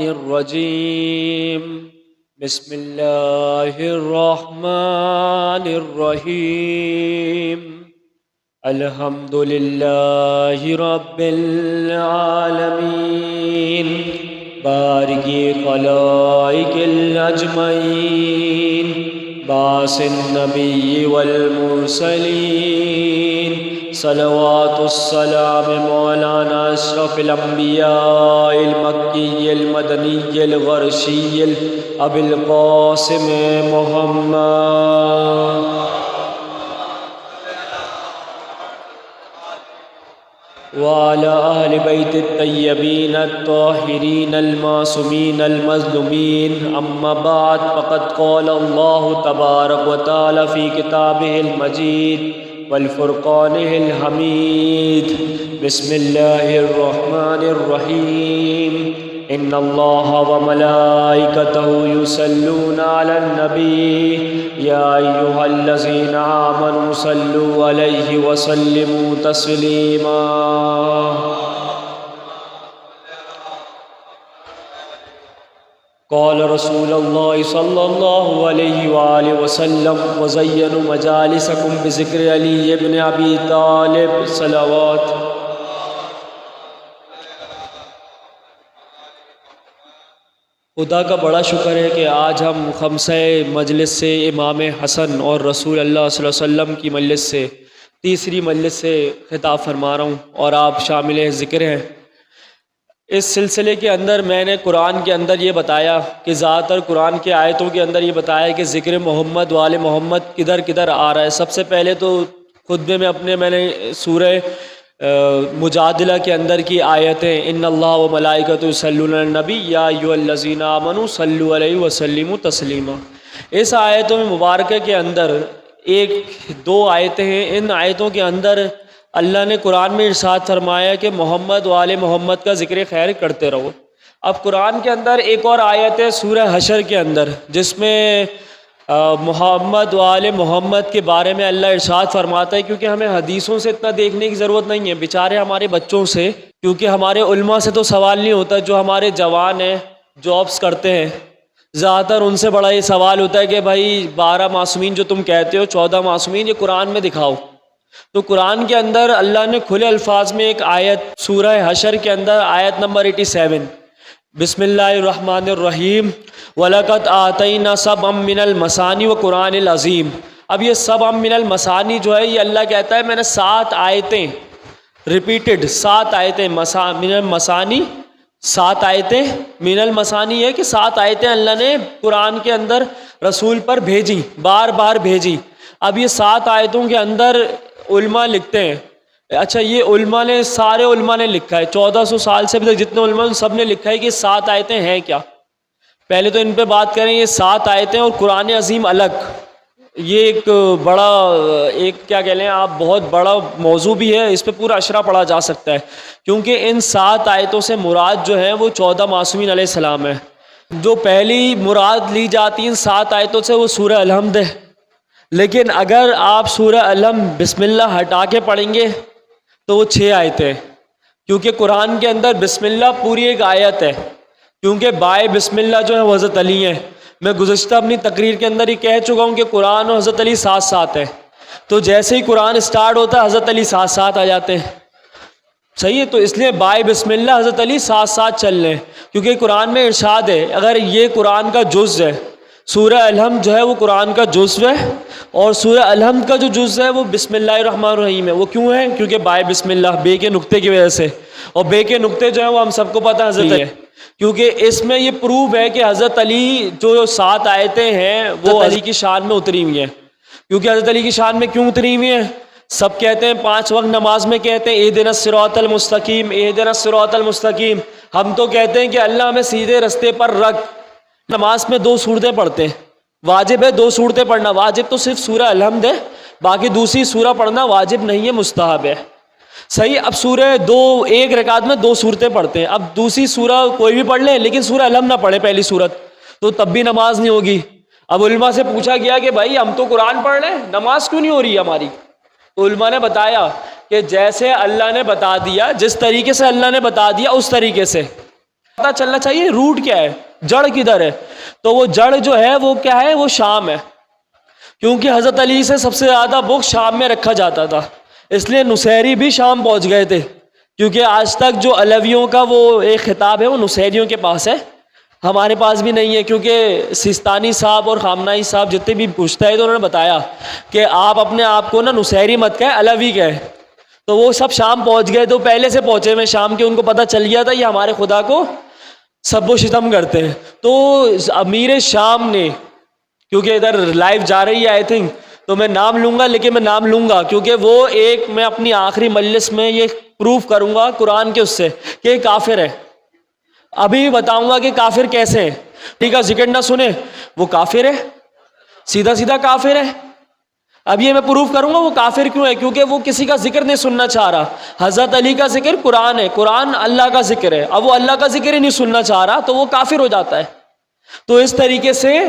الرجیم بسم اللہ الرحمن الرحیم الحمد للہ رب العالمین بارئ خلائق الاجمعین باعث النبی والمرسلین صلوات السلام مولانا اشرف الانبیاء المکی المدنی الغرشی ابی القاسم محمد وعلى أهل بيت الطيبين الطاهرين المعصومين المظلومين أما بعد فقد قال الله تبارك وتعالى في كتابه المجيد والفرقانه الحميد بسم الله الرحمن الرحيم إن الله وملائكته يصلون على النبي يا أيها الذين آمنوا صلوا عليه وسلموا تسليما قال رسول الله صلى الله عليه وآله وسلم وزينوا مجالسكم بذكر علي بن أبي طالب صلوات خدا کا بڑا شکر ہے کہ آج ہم خمسہ مجلس سے امام حسن اور رسول اللہ صلی اللہ علیہ وسلم کی مجلس سے تیسری مجلس سے خطاب فرما رہا ہوں اور آپ شامل ذکر ہیں۔ اس سلسلے کے اندر میں نے قرآن کے اندر یہ بتایا کہ زیادہ تر قرآن کے آیتوں کے اندر یہ بتایا کہ ذکر محمد وآل محمد کدھر کدھر آ رہا ہے۔ سب سے پہلے تو خطبے میں میں نے سورہ مجادلہ کے اندر کی آیتیں ان اللہ و ملائکۃ یصلون علی النبی یا ایھا الذین آمنوا صلوا علیہ وسلموا تسلیما، اس آیتوں میں مبارکہ کے اندر دو آیتیں ہیں۔ ان آیتوں کے اندر اللہ نے قرآن میں ارشاد فرمایا کہ محمد و آل محمد کا ذکر خیر کرتے رہو۔ اب قرآن کے اندر ایک اور آیت ہے سورہ حشر کے اندر جس میں محمد و آل محمد کے بارے میں اللہ ارشاد فرماتا ہے، کیونکہ ہمیں حدیثوں سے اتنا دیکھنے کی ضرورت نہیں ہے، بیچارے ہمارے بچوں سے، کیونکہ ہمارے علماء سے تو سوال نہیں ہوتا، جو ہمارے جوان ہیں جابس کرتے ہیں زیادہ تر ان سے بڑا یہ سوال ہوتا ہے کہ بھائی 12 معصومین جو تم کہتے ہو 14 معصومین یہ قرآن میں دکھاؤ۔ تو قرآن کے اندر اللہ نے کھلے الفاظ میں ایک آیت سورہ حشر کے اندر آیت نمبر 87 بسم اللہ الرحمن الرحیم وَلَقَدْ آتَيْنَا سَبْعًا مِّنَ الْمَثَانِي وَقُرْآنِ الْعَظِيمِ۔ اب یہ سبع من المثانی جو ہے یہ اللہ کہتا ہے میں نے 7 آیتیں ریپیٹڈ 7 آیتیں من المثانی 7 آیتیں من المثانی ہے کہ 7 آیتیں اللہ نے قرآن کے اندر رسول پر بھیجی، بار بار بھیجی۔ اب یہ 7 آیتوں کے اندر علماء لکھتے ہیں، اچھا یہ علماء نے سارے علماء نے لکھا ہے 1400 سال سے ابھی تک جتنے علماء ہیں سب نے لکھا ہے کہ 7 آیتیں ہیں کیا۔ پہلے تو ان پہ بات کریں، یہ 7 آیتیں اور قرآن عظیم الگ، یہ ایک بڑا کیا کہہ لیں آپ بہت بڑا موضوع بھی ہے، اس پہ پورا اشرا پڑھا جا سکتا ہے، کیونکہ ان 7 آیتوں سے مراد جو ہے وہ 14 معصومین علیہ السلام ہے۔ جو پہلی مراد لی جاتی ان 7 آیتوں سے وہ سورہ الحمد ہے، لیکن اگر آپ سورہ الحمد بسم اللہ ہٹا کے پڑھیں گے تو وہ 6 آیتیں، کیونکہ قرآن کے اندر بسم اللہ پوری ایک آیت ہے، کیونکہ بائے بسم اللہ جو ہے وہ حضرت علی ہیں۔ میں گزشتہ اپنی تقریر کے اندر ہی کہہ چکا ہوں کہ قرآن اور حضرت علی ساتھ ساتھ ہے، تو جیسے ہی قرآن اسٹارٹ ہوتا ہے حضرت علی ساتھ ساتھ آ جاتے ہیں، صحیح ہے، تو اس لیے بائے بسم اللہ حضرت علی ساتھ ساتھ چل لیں، کیونکہ قرآن میں ارشاد ہے اگر یہ قرآن کا جز ہے، سورہ الحمد جو ہے وہ قرآن کا جزو ہے، اور سورہ الحمد کا جو جز ہے وہ بسم اللہ الرحمن الرحیم ہے۔ وہ کیوں ہے؟ کیونکہ بائے بسم اللہ، بے کے نقطے کی وجہ سے، اور بے کے نقطے جو ہیں وہ ہم سب کو پتہ حضرت علی ہے، کیونکہ اس میں یہ پروف ہے کہ حضرت علی جو 7 آیتیں ہیں وہ علی کی شان میں اتری ہوئی ہیں۔ کیونکہ حضرت علی کی شان میں کیوں اتری ہوئی ہیں؟ سب کہتے ہیں 5 وقت نماز میں کہتے ہیں اہدنا الصراط المستقیم اہدنا الصراط المستقیم، ہم تو کہتے ہیں کہ اللہ ہمیں سیدھے رستے پر رکھ۔ نماز میں 2 سورتیں پڑھتے ہیں، واجب ہے 2 سورتیں پڑھنا، واجب تو صرف سورہ الحمد ہے، باقی دوسری سورہ پڑھنا واجب نہیں ہے، مستحب ہے. صحیح. اب سورہ ایک رکعت میں 2 صورتیں پڑھتے ہیں. اب دوسری سورہ کوئی بھی پڑھ لیں لیکن سورہ الحمد نہ پڑھے پہلی صورت، تو تب بھی نماز نہیں ہوگی. اب علماء سے پوچھا گیا کہ بھائی ہم تو قرآن پڑھ رہے ہیں، نماز کیوں نہیں ہو رہی ہے ہماری؟ تو علماء نے بتایا کہ جیسے اللہ نے بتا دیا، جس طریقے سے اللہ نے بتا دیا اس طریقے سے پتہ چلنا چاہیے روٹ کیا ہے، جڑ کدھر ہے. تو وہ جڑ جو ہے وہ کیا ہے، وہ شام ہے، کیونکہ حضرت علی سے سب سے زیادہ بک شام میں رکھا جاتا تھا، اس لیے نصیری بھی شام پہنچ گئے تھے. کیونکہ آج تک جو علویوں کا وہ ایک خطاب ہے وہ نصیریوں کے پاس ہے، ہمارے پاس بھی نہیں ہے. کیونکہ سیستانی صاحب اور خامنائی صاحب جتنے بھی پوچھتا ہے تو انہوں نے بتایا کہ آپ اپنے آپ کو نا نصیری مت کہے، علوی کہے. تو وہ سب شام پہنچ گئے، تو پہلے سے پہنچے ہوئے شام کے، ان کو پتہ چل گیا تھا یہ ہمارے خدا کو سب و شتم کرتے ہیں. تو امیر شام نے، کیونکہ ادھر لائیو جا رہی ہے آئی تھنک، تو میں نام لوں گا، لیکن میں نام لوں گا کیونکہ وہ ایک میں اپنی آخری مجلس میں یہ پروف کروں گا قرآن کے اس سے کہ یہ کافر ہے. ابھی بتاؤں گا کہ کافر کیسے ہیں. ٹھیک ہے، ذکر نہ سنے وہ کافر ہے، سیدھا سیدھا کافر ہے. اب یہ میں پروف کروں گا وہ کافر کیوں ہے، کیونکہ وہ کسی کا ذکر نہیں سننا چاہ رہا. حضرت علی کا ذکر قرآن ہے، قرآن اللہ کا ذکر ہے، اب وہ اللہ کا ذکر ہی نہیں سننا چاہ رہا تو وہ کافر ہو جاتا ہے. تو اس طریقے سے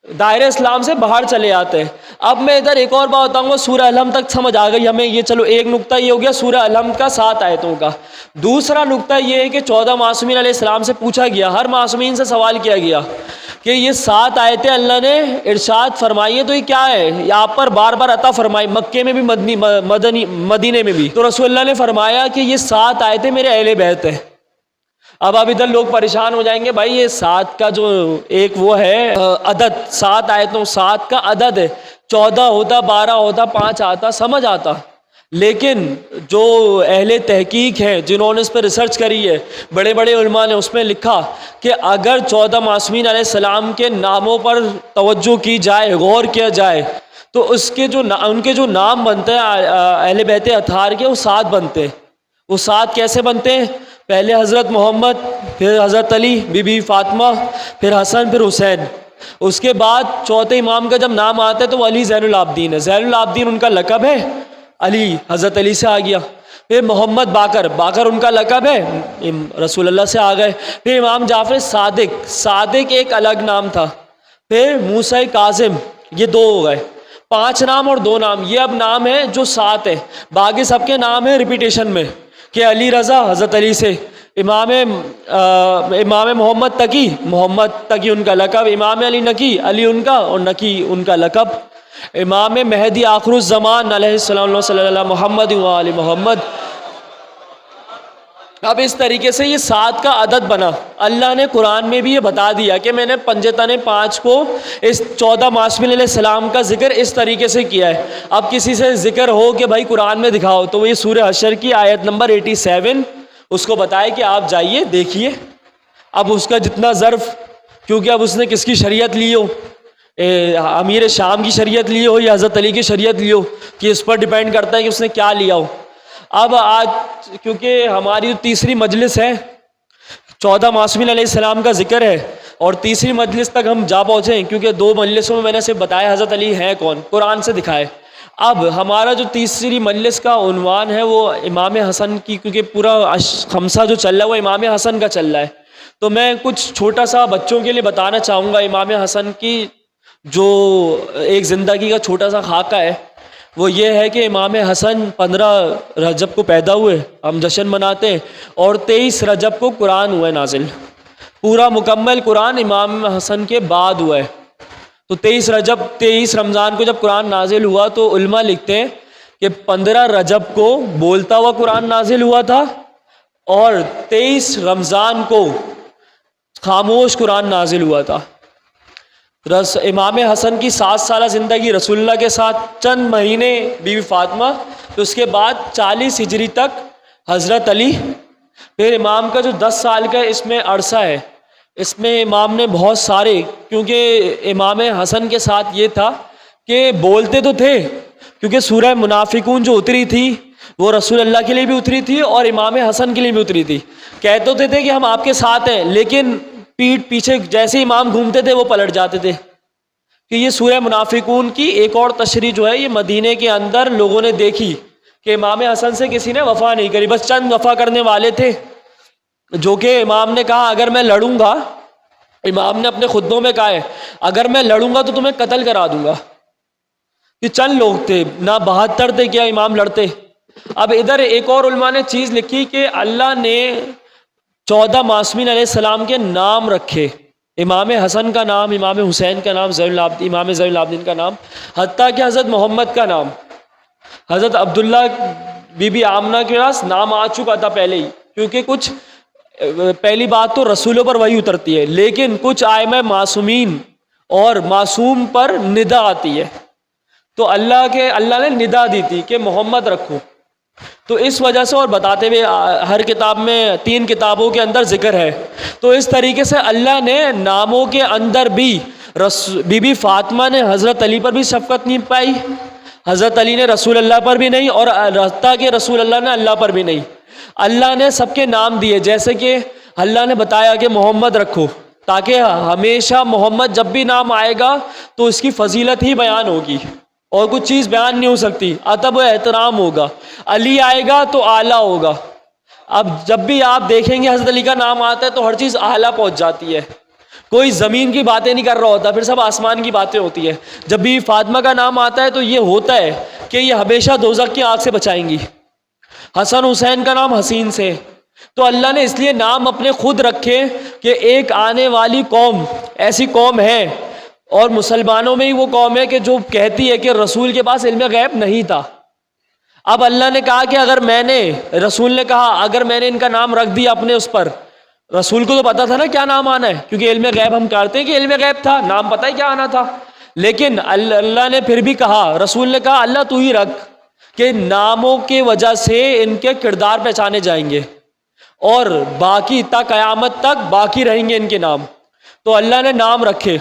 دائرہ اسلام سے باہر چلے آتے ہیں. اب میں ادھر ایک اور بات بتاؤں گا، سورہ الحمد تک سمجھ آ گئی ہمیں. یہ چلو ایک نقطہ یہ ہو گیا سورہ الحمد کا 7 آیتوں کا. دوسرا نقطہ یہ ہے کہ 14 معصومین علیہ السلام سے پوچھا گیا، ہر معصومین سے سوال کیا گیا کہ یہ 7 آیتیں اللہ نے ارشاد فرمائی ہیں تو یہ کیا ہے، یہ آپ پر بار بار عطا فرمائی، مکے میں بھی مدینے میں بھی. تو رسول اللہ نے فرمایا کہ یہ 7 آیتیں میرے اہل بیت ہیں. اب ادھر لوگ پریشان ہو جائیں گے، بھائی یہ 7 کا جو ایک وہ ہے عدد، 7 آیتوں 7 کا عدد ہے، 14 ہوتا، 12 ہوتا، 5 آتا، سمجھ آتا. لیکن جو اہل تحقیق ہیں جنہوں نے اس پہ ریسرچ کری ہے، بڑے بڑے علماء نے اس میں لکھا کہ اگر 14 معصومین علیہ السلام کے ناموں پر توجہ کی جائے، غور کیا جائے، تو اس کے جو ان کے جو نام بنتے ہیں اہل بیت اطہار کے، وہ 7 بنتے ہیں. وہ 7 کیسے بنتے ہیں؟ پہلے حضرت محمد، پھر حضرت علی، بی بی فاطمہ، پھر حسن، پھر حسین. اس کے بعد چوتھے امام کا جب نام آتا ہے تو وہ علی زین العابدین ہے. زین العابدین ان کا لقب ہے، علی حضرت علی سے آ گیا. پھر محمد باقر، باقر ان کا لقب ہے، رسول اللہ سے آ گئے. پھر امام جعفر صادق، صادق ایک الگ نام تھا. پھر موسیٰ کاظم، یہ 2 ہو گئے. 5 نام اور 2 نام، یہ اب نام ہے جو 7 ہے. باقی سب کے نام ہیں ریپیٹیشن میں، کہ علی رضا حضرت علی سے، امام محمد تقی، محمد تقی ان کا لقب، امام علی نقی، علی ان کا، اور نقی ان کا لقب. امام مہدی آخر الزمان علیہ السلام صلی اللہ علیہ محمد و آل محمد. اب اس طریقے سے یہ 7 کا عدد بنا. اللہ نے قرآن میں بھی یہ بتا دیا کہ میں نے پنجتن 5 کو اس 14 معصومین علیہ السلام کا ذکر اس طریقے سے کیا ہے. اب کسی سے ذکر ہو کہ بھائی قرآن میں دکھاؤ، تو وہ یہ سورہ حشر کی آیت نمبر 87 اس کو بتائے کہ آپ جائیے دیکھیے. اب اس کا جتنا ظرف، کیونکہ اب اس نے کس کی شریعت لی ہو، امیر شام کی شریعت لی ہو یا حضرت علی کی شریعت لی ہو، کہ اس پر ڈیپینڈ کرتا ہے کہ اس نے کیا لیا ہو. اب آج کیونکہ ہماری جو تیسری مجلس ہے، 14 معصومین علیہ السلام کا ذکر ہے، اور تیسری مجلس تک ہم جا پہنچے ہیں، کیونکہ 2 مجلسوں میں نے صرف بتایا حضرت علی ہیں کون، قرآن سے دکھائے. اب ہمارا جو تیسری مجلس کا عنوان ہے وہ امام حسن کی، کیونکہ پورا خمسہ جو چل رہا ہے وہ امام حسن کا چل رہا ہے. تو میں کچھ چھوٹا سا بچوں کے لیے بتانا چاہوں گا امام حسن کی جو ایک زندگی کا چھوٹا سا خاکہ ہے. وہ یہ ہے کہ امام حسن 15 رجب کو پیدا ہوئے، ہم جشن مناتے ہیں، اور 23 رجب کو قرآن ہوا ہے نازل. پورا مکمل قرآن امام حسن کے بعد ہوا ہے. تو 23 رمضان کو جب قرآن نازل ہوا تو علماء لکھتے ہیں کہ 15 رجب کو بولتا ہوا قرآن نازل ہوا تھا، اور 23 رمضان کو خاموش قرآن نازل ہوا تھا. امام حسن کی 7 سالہ زندگی رسول اللہ کے ساتھ، چند مہینے بی بی فاطمہ، تو اس کے بعد 40 ہجری تک حضرت علی. پھر امام کا جو 10 سال کا اس میں عرصہ ہے، اس میں امام نے بہت سارے، کیونکہ امام حسن کے ساتھ یہ تھا کہ بولتے تو تھے، کیونکہ سورہ منافقون جو اتری تھی وہ رسول اللہ کے لیے بھی اتری تھی اور امام حسن کے لیے بھی اتری تھی. کہتے تھے کہ ہم آپ کے ساتھ ہیں، لیکن پیٹھ پیچھے جیسے امام گھومتے تھے وہ پلٹ جاتے تھے، کہ یہ سورہ منافقون کی ایک اور تشریح جو ہے یہ مدینے کے اندر لوگوں نے دیکھی کہ امام حسن سے کسی نے وفا نہیں کری، بس چند وفا کرنے والے تھے، جو کہ امام نے کہا اگر میں لڑوں گا، امام نے اپنے خطبوں میں کہا ہے اگر میں لڑوں گا تو تمہیں قتل کرا دوں گا. یہ چند لوگ تھے، نہ 72 تھے کیا امام لڑتے. اب ادھر ایک اور علماء نے چیز لکھی کہ اللہ نے 14 معصومین علیہ السلام کے نام رکھے، امام حسن کا نام، امام حسین کا نام، امام زین العابدین کا نام، حتیٰ کہ حضرت محمد کا نام، حضرت عبداللہ بی بی آمنہ کے پاس نام آ چکا تھا پہلے ہی، کیونکہ کچھ پہلی بات تو رسولوں پر وحی اترتی ہے، لیکن کچھ ائمہ معصومین اور معصوم پر ندا آتی ہے، تو اللہ نے ندا دی تھی کہ محمد رکھو. تو اس وجہ سے، اور بتاتے ہوئے ہر کتاب میں 3 کتابوں کے اندر ذکر ہے، تو اس طریقے سے اللہ نے ناموں کے اندر بھی بی بی فاطمہ نے حضرت علی پر بھی شفقت نہیں پائی، حضرت علی نے رسول اللہ پر بھی نہیں، اور حتیٰ کہ رسول اللہ نے اللہ پر بھی نہیں. اللہ نے سب کے نام دیے، جیسے کہ اللہ نے بتایا کہ محمد رکھو، تاکہ ہمیشہ محمد جب بھی نام آئے گا تو اس کی فضیلت ہی بیان ہوگی اور کچھ چیز بیان نہیں ہو سکتی، ادب و احترام ہوگا. علی آئے گا تو اعلیٰ ہوگا. اب جب بھی آپ دیکھیں گے حضرت علی کا نام آتا ہے تو ہر چیز اعلیٰ پہنچ جاتی ہے، کوئی زمین کی باتیں نہیں کر رہا ہوتا، پھر سب آسمان کی باتیں ہوتی ہے. جب بھی فاطمہ کا نام آتا ہے تو یہ ہوتا ہے کہ یہ ہمیشہ دوزخ کی آگ سے بچائیں گی. حسن حسین کا نام حسین سے. تو اللہ نے اس لیے نام اپنے خود رکھے کہ ایک آنے والی قوم ایسی قوم ہے، اور مسلمانوں میں ہی وہ قوم ہے کہ جو کہتی ہے کہ رسول کے پاس علم غیب نہیں تھا. اب اللہ نے کہا کہ رسول نے کہا اگر میں نے ان کا نام رکھ دیا اپنے اس پر، رسول کو تو پتا تھا نا کیا نام آنا ہے، کیونکہ علم غیب ہم کرتے ہیں کہ علم غیب تھا، نام پتہ ہے کیا آنا تھا. لیکن اللہ نے پھر بھی کہا، رسول نے کہا اللہ تو ہی رکھ، کہ ناموں کی وجہ سے ان کے کردار پہچانے جائیں گے اور باقی تا قیامت تک باقی رہیں گے ان کے نام. تو اللہ نے نام رکھے.